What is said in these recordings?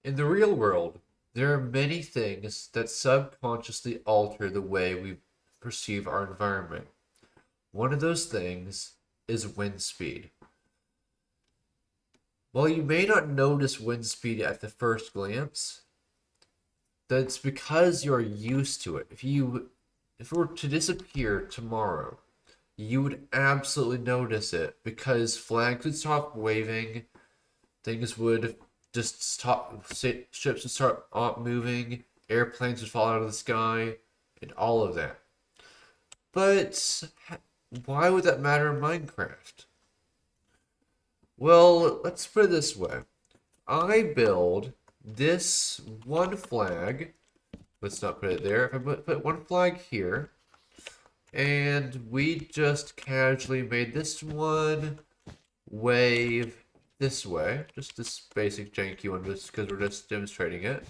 In the real world, there are many things that subconsciously alter the way we perceive our environment. One of those things is wind speed. While you may not notice wind speed at the first glance, that's because you're used to it. If it were to disappear tomorrow, you would absolutely notice it because flags would stop waving, things would just stop, ships would start moving, airplanes would fall out of the sky, and all of that. But why would that matter in Minecraft? Well, let's put it this way. I build this one flag. Let's not put it there. If I put one flag here, and we just casually made this one wave this way. Just this basic janky one, just because we're just demonstrating it.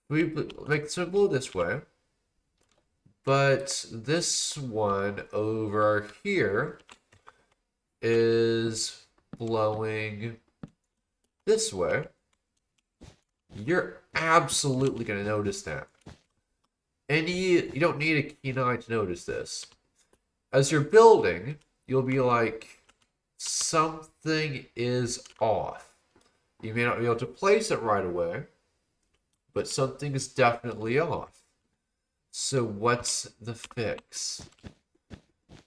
We make the symbol this way. But this one over here is blowing this way. You're absolutely going to notice that. And you don't need a keen eye to notice this. As you're building, you'll be like, something is off. You may not be able to place it right away, but something is definitely off. So what's the fix?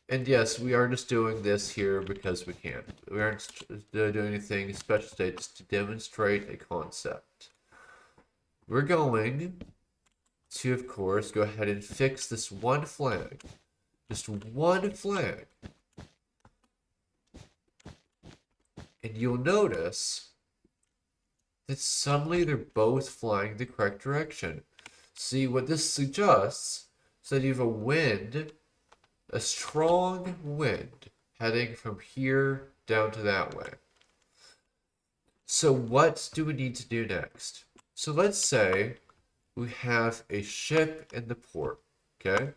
And yes, we are just doing this here because we can. We aren't doing anything special today, just to demonstrate a concept. We're going to, of course, go ahead and fix this one flag. Just one flag. And you'll notice that suddenly they're both flying the correct direction. See, what this suggests is that you have a wind, a strong wind, heading from here down to that way. So what do we need to do next? So let's say we have a ship in the port, okay?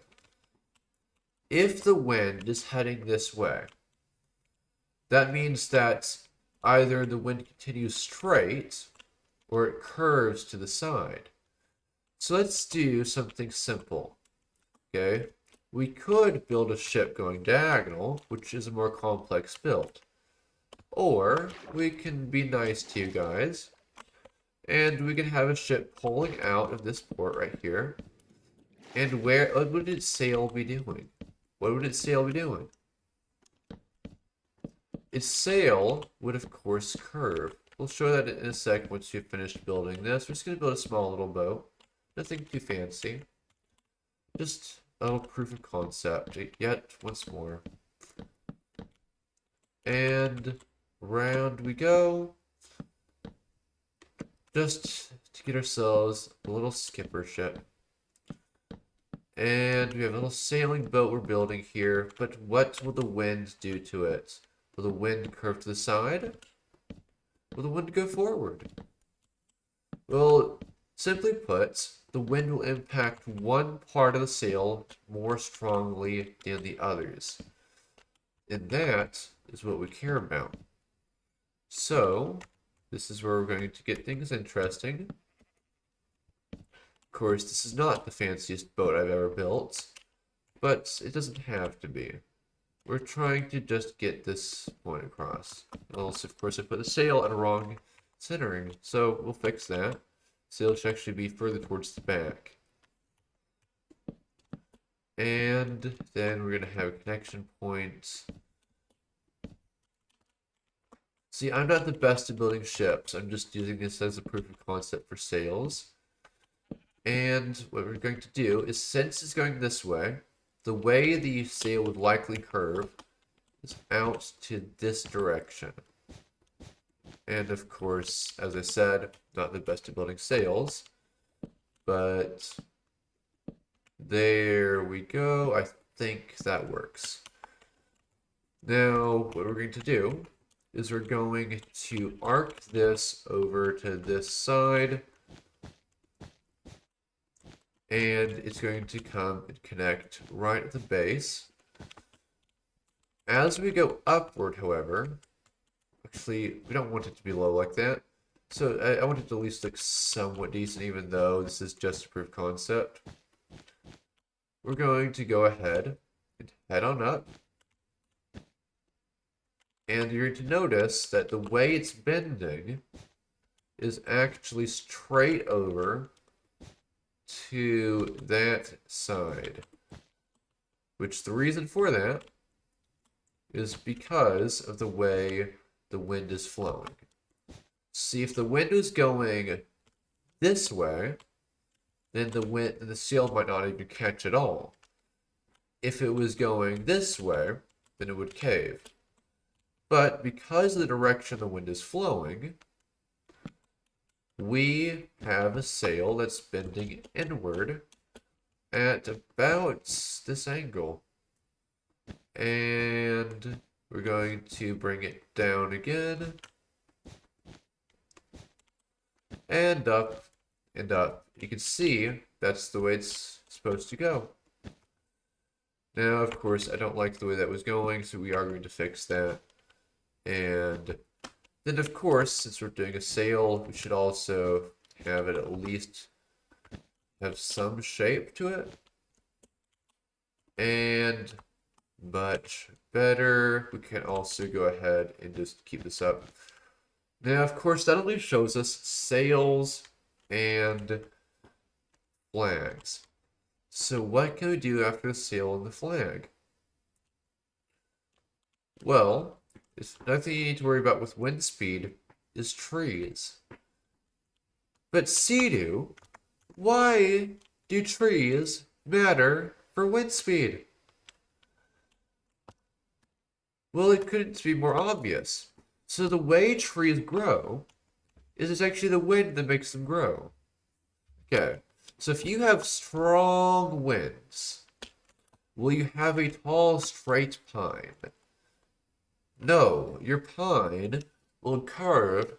If the wind is heading this way, that means that either the wind continues straight or it curves to the side. So let's do something simple, okay? We could build a ship going diagonal, which is a more complex build. Or we can be nice to you guys, and we can have a ship pulling out of this port right here. And what would its sail be doing? What would its sail be doing? Its sail would, of course, curve. We'll show that in a sec once you've finished building this. We're just going to build a small little boat. Nothing too fancy. Just a little proof of concept. Yet, once more. And round we go. Just to get ourselves a little skipper ship. And we have a little sailing boat we're building here. But what will the wind do to it? Will the wind curve to the side? Will the wind go forward? Well, simply put, the wind will impact one part of the sail more strongly than the others. And that is what we care about. So, this is where we're going to get things interesting. Of course, this is not the fanciest boat I've ever built, but it doesn't have to be. We're trying to just get this point across. Also, of course, I put the sail at a wrong centering, so we'll fix that. Sail should actually be further towards the back. And then we're going to have a connection point. See, I'm not the best at building ships. I'm just using this as a proof of concept for sails. And what we're going to do is, since it's going this way, the way the sail would likely curve is out to this direction. And of course, as I said, not the best at building sails, but there we go. I think that works. Now, what we're going to do is we're going to arc this over to this side, and it's going to come and connect right at the base. As we go upward, however, actually, we don't want it to be low like that. So I want it to at least look somewhat decent, even though this is just a proof of concept. We're going to go ahead and head on up. And you're to notice that the way it's bending is actually straight over to that side. Which the reason for that is because of the way the wind is flowing. See, if the wind was going this way, then the sail might not even catch at all. If it was going this way, then it would cave. But because of the direction the wind is flowing, we have a sail that's bending inward at about this angle. And we're going to bring it down again. And up and up. You can see that's the way it's supposed to go. Now, of course, I don't like the way that was going, so we are going to fix that. And then, of course, since we're doing a sail, we should also have it at least have some shape to it. And much better. We can also go ahead and just keep this up. Now, of course, that only shows us sails and flags. So what can we do after the sail and the flag? Well, nothing you need to worry about with wind speed is trees. But Sea-Doo, why do trees matter for wind speed? Well, it couldn't be more obvious. So the way trees grow is it's actually the wind that makes them grow. Okay, so if you have strong winds, will you have a tall, straight pine? No, your pine will curve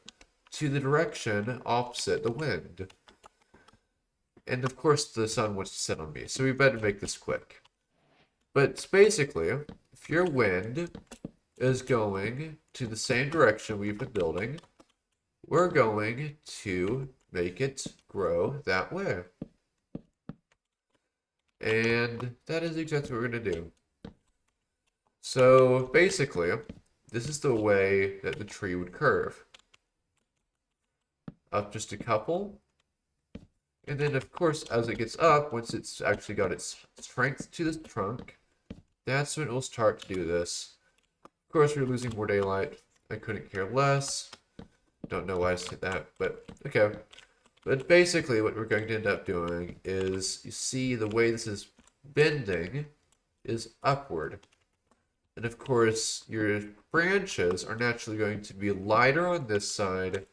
to the direction opposite the wind. And of course the sun wants to set on me, so we better make this quick. But basically, if your wind is going to the same direction we've been building, we're going to make it grow that way. And that is exactly what we're going to do. So basically, this is the way that the tree would curve. Up just a couple. And then, of course, as it gets up, once it's actually got its strength to the trunk, that's when it will start to do this. Of course, we're losing more daylight. I couldn't care less. Don't know why I said that, but okay. But basically, what we're going to end up doing is, you see the way this is bending is upward. And of course, your branches are naturally going to be lighter on this side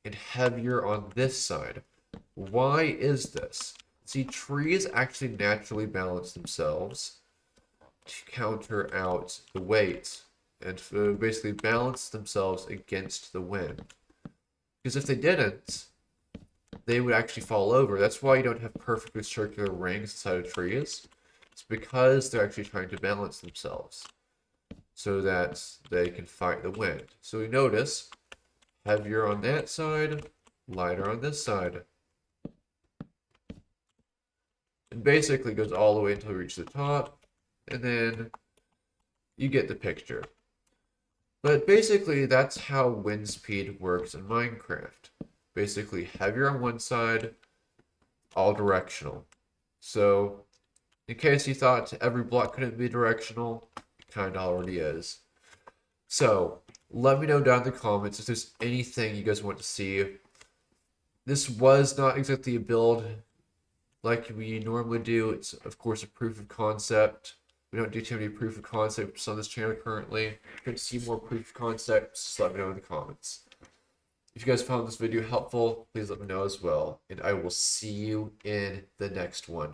and heavier on this side. Why is this? See, trees actually naturally balance themselves to counter out the weight and to basically balance themselves against the wind. Because if they didn't, they would actually fall over. That's why you don't have perfectly circular rings inside of trees. It's because they're actually trying to balance themselves so that they can fight the wind. So we notice heavier on that side, lighter on this side. And basically goes all the way until we reach the top, and then you get the picture. But basically, that's how wind speed works in Minecraft. Basically, heavier on one side, all directional. So, in case you thought every block couldn't be directional, it kind of already is. So, let me know down in the comments if there's anything you guys want to see. This was not exactly a build like we normally do. It's, of course, a proof of concept. We don't do too many proof of concepts on this channel currently. If you want to see more proof of concepts, just let me know in the comments. If you guys found this video helpful, please let me know as well. And I will see you in the next one.